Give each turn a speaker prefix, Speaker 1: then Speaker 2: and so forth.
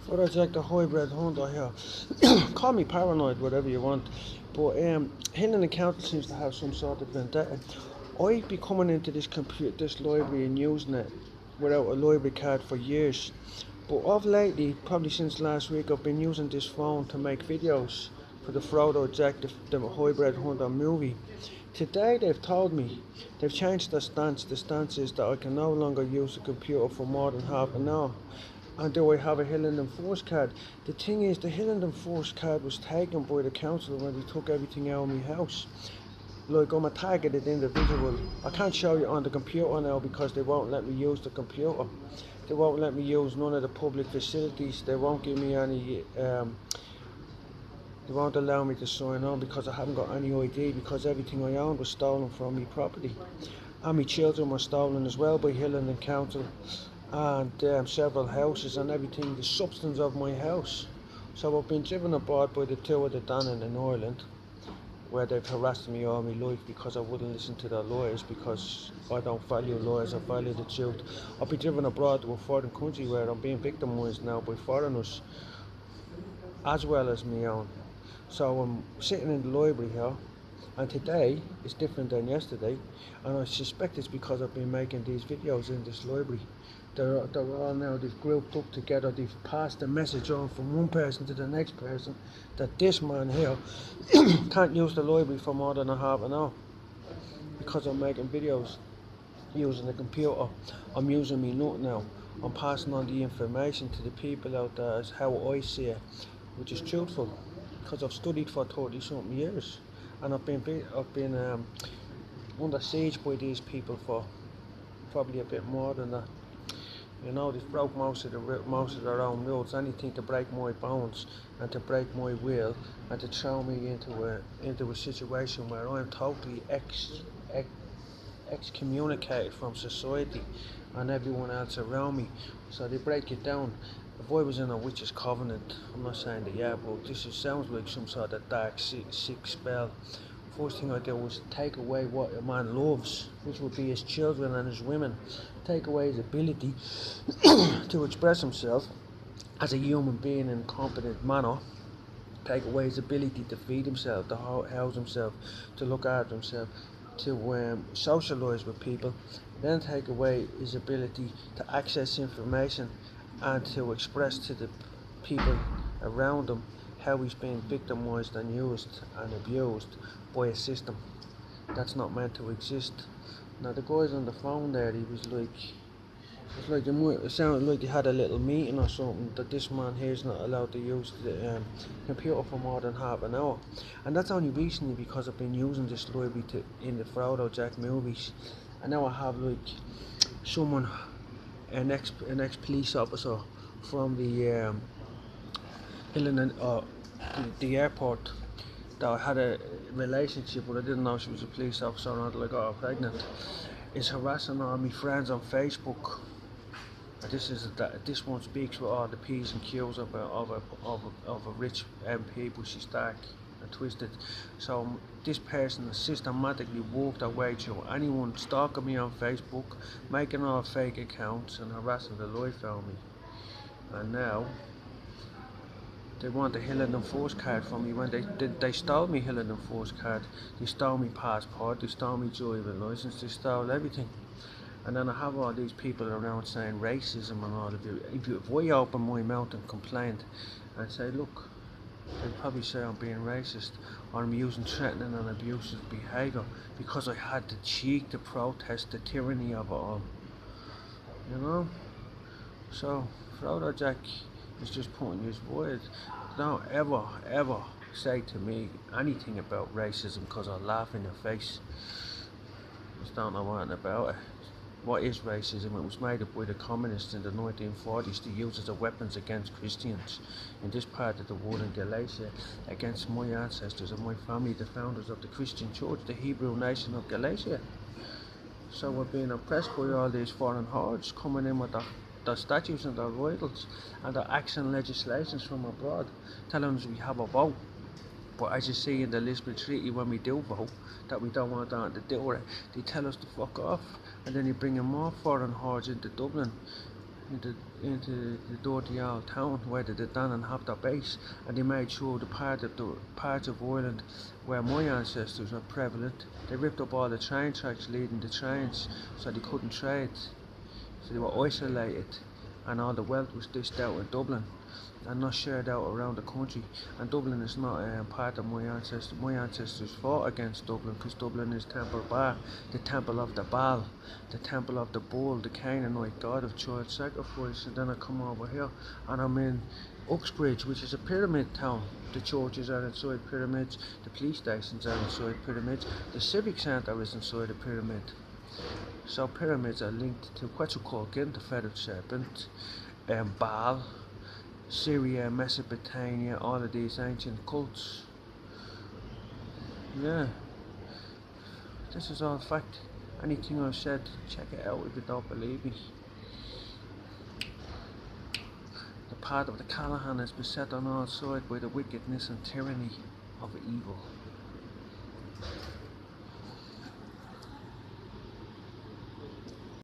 Speaker 1: Frodo Jack, the hybrid hunter here. Call me paranoid, whatever you want. But Hinton and Council seems to have some sort of vendetta. I've been coming into this library and using it without a library card for years. But of lately, probably since last week, I've been using this phone to make videos for the Frodo Jack, the hybrid hunter movie. Today they've told me they've changed their stance. The stance is that I can no longer use the computer for more than half an hour. And do I have a Hillingdon Force card? The thing is, the Hillingdon Force card was taken by the council when they took everything out of my house. Like, I'm a targeted individual. I can't show you on the computer now because they won't let me use the computer. They won't let me use none of the public facilities. They won't give me any they won't allow me to sign on because I haven't got any ID, because everything I owned was stolen from me property. And my children were stolen as well by Hillingdon Council, and several houses and everything, the substance of my house. So I've been driven abroad by the two of the Dannon in Ireland, where they've harassed me all my life because I wouldn't listen to their lawyers, because I don't value lawyers, I value the truth. I've been driven abroad to a foreign country where I'm being victimised now by foreigners as well as my own. So I'm sitting in the library here, and today is different than yesterday, and I suspect it's because I've been making these videos in this library. They're all now, they've grouped up together, they've passed the message on from one person to the next person that this man here can't use the library for more than a half an hour because I'm making videos using the computer. I'm using me nut now. I'm passing on the information to the people out there as how I see it, which is truthful, because I've studied for 30 something years, and I've been under siege by these people for probably a bit more than that. You know, they've broke most of their own rules. Anything to break my bones and to break my will and to throw me into a situation where I'm totally excommunicated from society and everyone else around me. So they break it down. If I was in a witch's covenant, I'm not saying that yet, but sounds like some sort of dark, sick spell. First thing I do was take away what a man loves, which would be his children and his women. Take away his ability to express himself as a human being in a competent manner. Take away his ability to feed himself, to house himself, to look after himself, to socialise with people. Then take away his ability to access information and to express to the people around him how he's being victimised and used and abused by a system that's not meant to exist. Now the guys on the phone there, it sounded like they had a little meeting or something, that this man here is not allowed to use the computer for more than half an hour. And that's only recently, because I've been using this library in the Frodo Jack movies. And now I have someone, an ex police officer from the the airport that I had a relationship with. I didn't know she was a police officer until I got her pregnant. Is harassing all my friends on Facebook. This one speaks with all the P's and Q's of a rich MP, but she's dark and twisted. So this person has systematically worked their way through anyone stalking me on Facebook, making all fake accounts and harassing the life out of me. And now they want a Hillingdon Force card from me when they stole me Hillingdon Force card. They stole me passport, they stole me driving licence, they stole everything. And then I have all these people around saying racism and all of it. If I open my mouth and complain and say, look, they'll probably say I'm being racist, or I'm using threatening and abusive behaviour because I had the cheek to protest the tyranny of it all. You know? So Frodo Jack is just putting his word. Don't ever say to me anything about racism, because I'll laugh in your face. Just don't know anything about it. What is racism? It was made up by the communists in the 1940s to use as a weapons against Christians in this part of the world, in Galatia, against my ancestors and my family, the founders of the Christian church, the Hebrew nation of Galatia. So we're being oppressed by all these foreign hordes coming in with their statues and their idols and their acts and legislations from abroad, telling us we have a vote. But as you see in the Lisbon Treaty, when we do vote, that we don't want that to do it, they tell us to fuck off, and then they bring in more foreign hordes into Dublin, into the dirty old town where they did down and have their base, and they made sure the parts of Ireland where my ancestors were prevalent. They ripped up all the train tracks leading the trains so they couldn't trade. So they were isolated, and all the wealth was dished out in Dublin and not shared out around the country. And Dublin is not part of my ancestors. My ancestors fought against Dublin because Dublin is Temple Bar, the temple of the Baal, the temple of the bull, the Canaanite god of child sacrifice. And then I come over here and I'm in Uxbridge, which is a pyramid town. The churches are inside pyramids, the police stations are inside pyramids, the civic centre is inside a pyramid. So pyramids are linked to Quetzalcoatl, the feathered serpent, Baal, Syria, Mesopotamia, all of these ancient cults. Yeah, this is all fact. Anything I've said, check it out if you don't believe me. The path of the Callahan is beset on all sides by the wickedness and tyranny of evil.